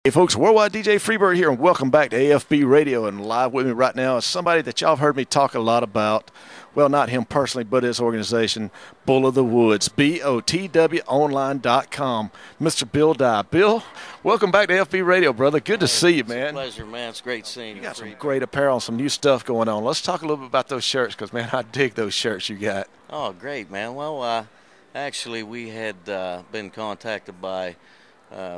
Hey folks, Worldwide DJ Freebird here, and welcome back to AFB Radio. And live with me right now is somebody that y'all have heard me talk a lot about. Well, not him personally, but his organization, Bull of the Woods, BOTWonline.com. Mr. Bill Dye. Bill, welcome back to AFB Radio, brother. Good to see you, man. It's a pleasure, man. It's great seeing you. You got some great apparel, some new stuff going on. Let's talk a little bit about those shirts, because, man, I dig those shirts you got. Oh, great, man. Well, actually, we had been contacted by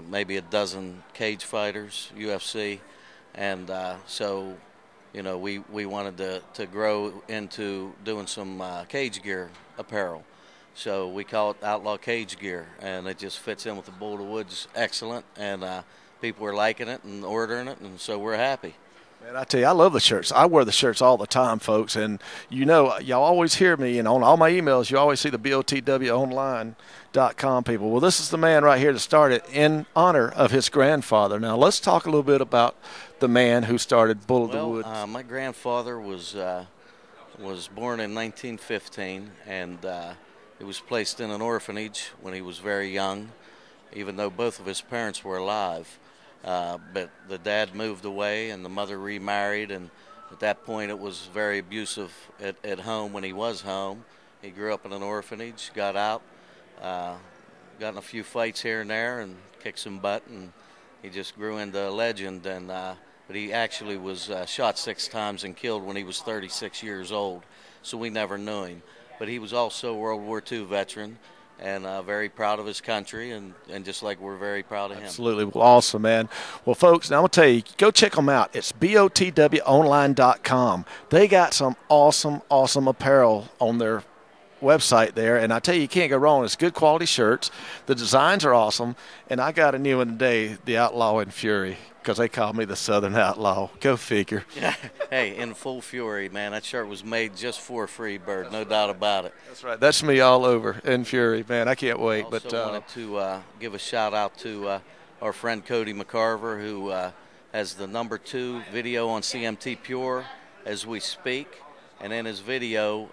maybe a dozen cage fighters, UFC, and so, you know, we wanted to grow into doing some cage gear apparel. So we call it Outlaw Cage Gear, and it just fits in with the Bull of the Woods excellent, and people are liking it and ordering it, and so we're happy. Man, I tell you, I love the shirts. I wear the shirts all the time, folks, and you know, y'all always hear me, and on all my emails, you always see the BOTWonline.com people. Well, this is the man right here to start it in honor of his grandfather. Now, let's talk a little bit about the man who started Bull of the Woods. My grandfather was born in 1915, and he was placed in an orphanage when he was very young, even though both of his parents were alive. But the dad moved away and the mother remarried, and at that point it was very abusive at home when he was home. He grew up in an orphanage, got out, got in a few fights here and there and kicked some butt, and he just grew into a legend. And but he actually was shot 6 times and killed when he was 36 years old, so we never knew him. But he was also a World War II veteran, and very proud of his country, and just like we're very proud of him. Absolutely. Well, awesome, man. Well, folks, now I'm going to tell you, go check them out. It's BOTWonline.com. They got some awesome apparel on their website there, and I tell you, you can't go wrong. It's good quality shirts. The designs are awesome, and I got a new one today, the Outlaw in Fury, because they call me the Southern Outlaw. Go figure. Hey, in full fury, man. That shirt was made just for Freebird, no doubt about it. That's right. That's me all over in Fury, man. I can't wait. I also wanted to give a shout out to our friend Cody McCarver, who has the #2 video on CMT Pure as we speak. And in his video,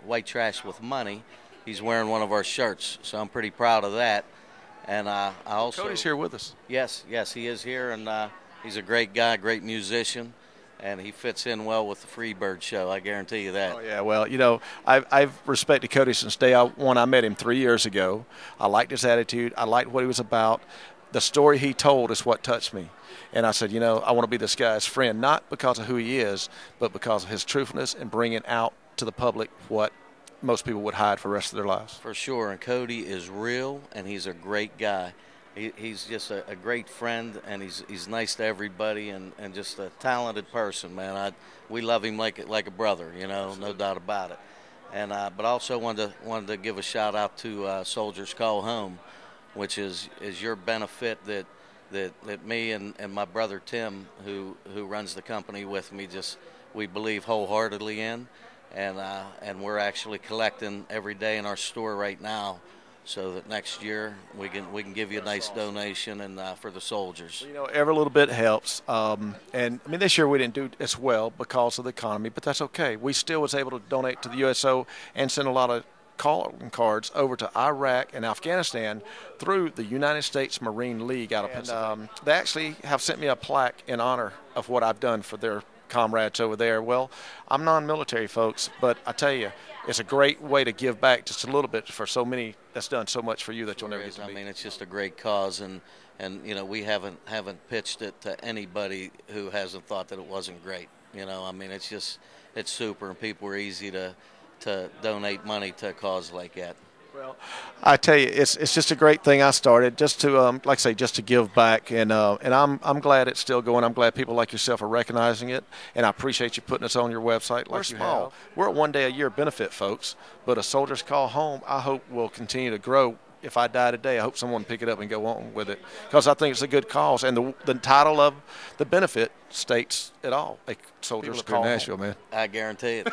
White Trash with Money, he's wearing one of our shirts. So I'm pretty proud of that. And I also... Cody's here with us. Yes, he is here, and he's a great guy, great musician, and he fits in well with the Freebird show, I guarantee you that. Oh, yeah, well, you know, I've respected Cody since day one. I met him 3 years ago. I liked his attitude. I liked what he was about. The story he told is what touched me. And I said, you know, I want to be this guy's friend, not because of who he is, but because of his truthfulness and bringing out to the public what most people would hide for the rest of their lives. For sure, and Cody is real, and he's a great guy. He's just a great friend, and he's nice to everybody, and just a talented person, man. We love him like a brother, you know, no doubt about it. And but I also wanted to give a shout out to Soldiers Call Home, which is your benefit that me and my brother Tim, who runs the company with me, we believe wholeheartedly in. And we're actually collecting every day in our store right now, so that next year we can give you a nice donation and for the soldiers. Well, you know, every little bit helps. And I mean, this year we didn't do as well because of the economy, but that's okay. We still was able to donate to the USO and send a lot of calling cards over to Iraq and Afghanistan through the United States Marine League out of Pennsylvania. They actually have sent me a plaque in honor of what I've done for their comrades over there. Well, I'm non-military, folks, but I tell you, it's a great way to give back just a little bit for so many that's done so much for you that you'll never get to meet. I mean, it's just a great cause, and you know, we haven't pitched it to anybody who hasn't thought that it wasn't great. You know, I mean, it's super, and people are easy to donate money to a cause like that. Well, I tell you, it's just a great thing I started just to, like I say, just to give back, and I'm glad it's still going. I'm glad people like yourself are recognizing it, and I appreciate you putting us on your website. We're small. We're a one-day-a-year benefit, folks, but a Soldier's Call Home, I hope, will continue to grow. If I die today, I hope someone pick it up and go on with it, because I think it's a good cause, and the title of the benefit states it all. A Soldier's Call Nashville, man. I guarantee it.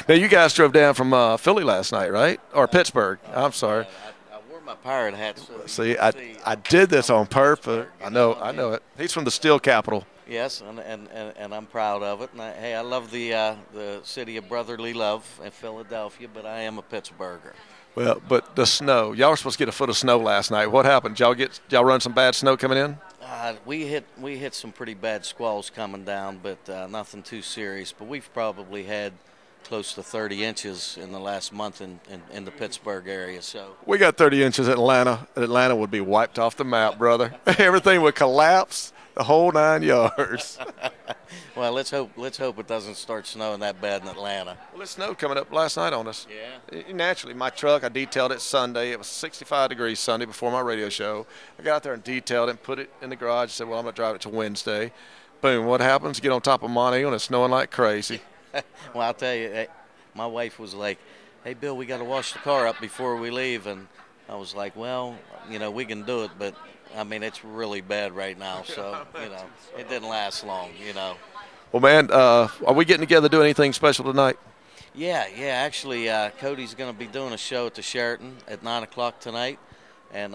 Now, you guys drove down from Philly last night, right? Or Pittsburgh. I'm sorry. I wore my pirate hat. So I did this on purpose. I know it. He's from the steel capital. Yes, and I'm proud of it. And I love the city of brotherly love in Philadelphia, but I am a Pittsburgher. Well, but the snow. Y'all were supposed to get a foot of snow last night. What happened? Did y'all run some bad snow coming in? we hit some pretty bad squalls coming down, but nothing too serious. But we've probably had close to 30 inches in the last month in the Pittsburgh area. So we got 30 inches in Atlanta. Atlanta would be wiped off the map, brother. Everything would collapse, the whole 9 yards. Well, let's hope it doesn't start snowing that bad in Atlanta. Well, it snowed coming up last night on us. Yeah. Naturally, my truck, I detailed it Sunday. It was 65 degrees Sunday before my radio show. I got out there and detailed it and put it in the garage. Said, well, I'm going to drive it to Wednesday. Boom, what happens? Get on top of Monte and it's snowing like crazy. Well, I'll tell you, my wife was like, hey, Bill, we got to wash the car up before we leave. And I was like, well, we can do it, but, I mean, it's really bad right now. So, it didn't last long, Well, man, are we getting together to do anything special tonight? Yeah. Actually, Cody's going to be doing a show at the Sheraton at 9 o'clock tonight. And,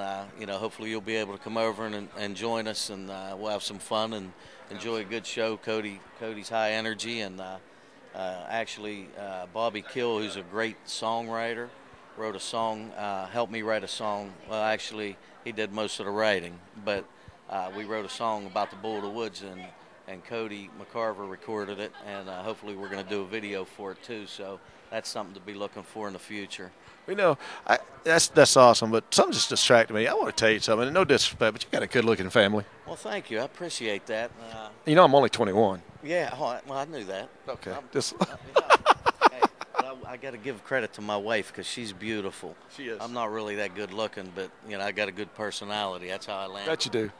hopefully you'll be able to come over and join us, and we'll have some fun and enjoy a good show. Cody's high energy, and actually Bobby Kill, who's a great songwriter, wrote a song, helped me write a song. Well, actually, he did most of the writing, but we wrote a song about the Bull of the Woods, and Cody McCarver recorded it, and hopefully we're going to do a video for it too. So that's something to be looking for in the future. That's awesome, but something just distracted me. I want to tell you something, and no disrespect, but you got a good-looking family. Well, thank you. I appreciate that. I'm only 21. Yeah, well, I knew that. Okay. I got to give credit to my wife because she's beautiful. She is. I'm not really that good looking, but I got a good personality. That's how I land. Bet you do.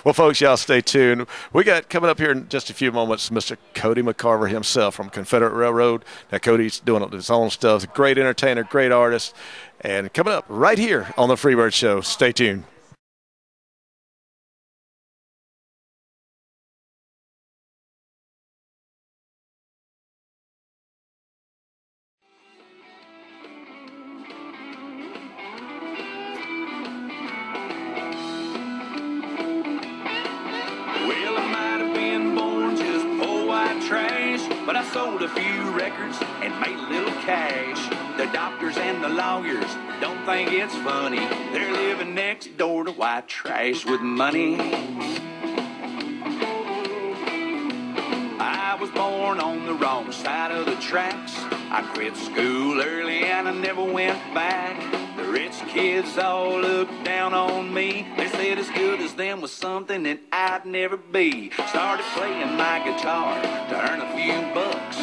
Well, folks, y'all stay tuned. We got coming up here in just a few moments, Mr. Cody McCarver himself from Confederate Railroad. Now, Cody's doing his own stuff. Great entertainer, great artist. And coming up right here on the Freebird Show. Stay tuned. But I sold a few records and made a little cash. The doctors and the lawyers don't think it's funny. They're living next door to white trash with money. I was born on the wrong side of the tracks. I quit school early and I never went back. The rich kids all looked down on me. They said as good as them was something that I'd never be. Started playing my guitar to earn a few bucks,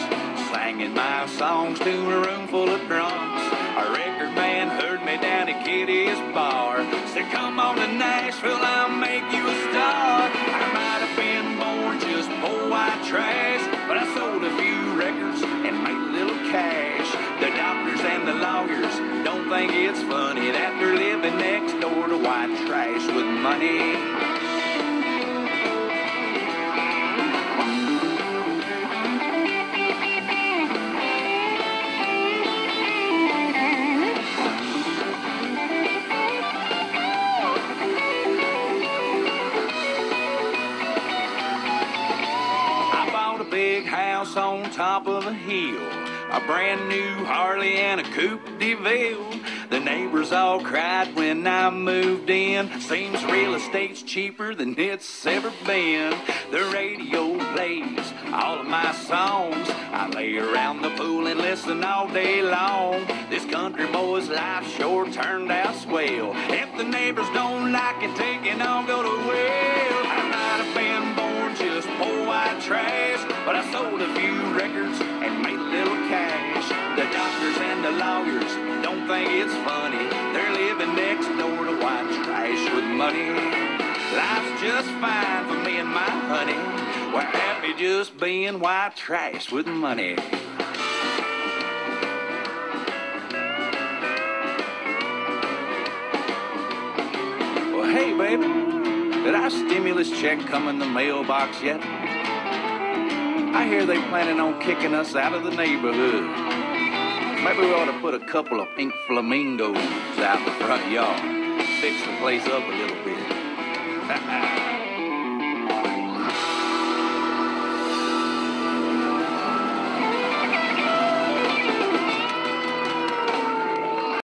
singing my songs to a room full of drunks. A record man heard me down at Kitty's bar, said, come on to Nashville, I'll make you a star. I might have been born just poor white trash, but I sold a few records and made a little cash. The doctors and the lawyers don't think it's funny that they're living next door to white trash with money. I bought a big house on top of a hill, a brand new Harley and a Coupe de Ville. The neighbors all cried when I moved in. Seems real estate's cheaper than it's ever been. The radio plays all of my songs. I lay around the pool and listen all day long. This country boy's life sure turned out swell. If the neighbors don't like it, take it on, go to well. I might have been born just poor white trash, but I sold a few records and made a little cash. The doctors and the lawyers don't think it's funny. They're living next door to white trash with money. Life's just fine for me and my honey. We're happy just being white trash with money. Well, hey, baby, did our stimulus check come in the mailbox yet? I hear they planning on kicking us out of the neighborhood. Maybe we ought to put a couple of pink flamingos out in the front yard. Fix the place up a little bit.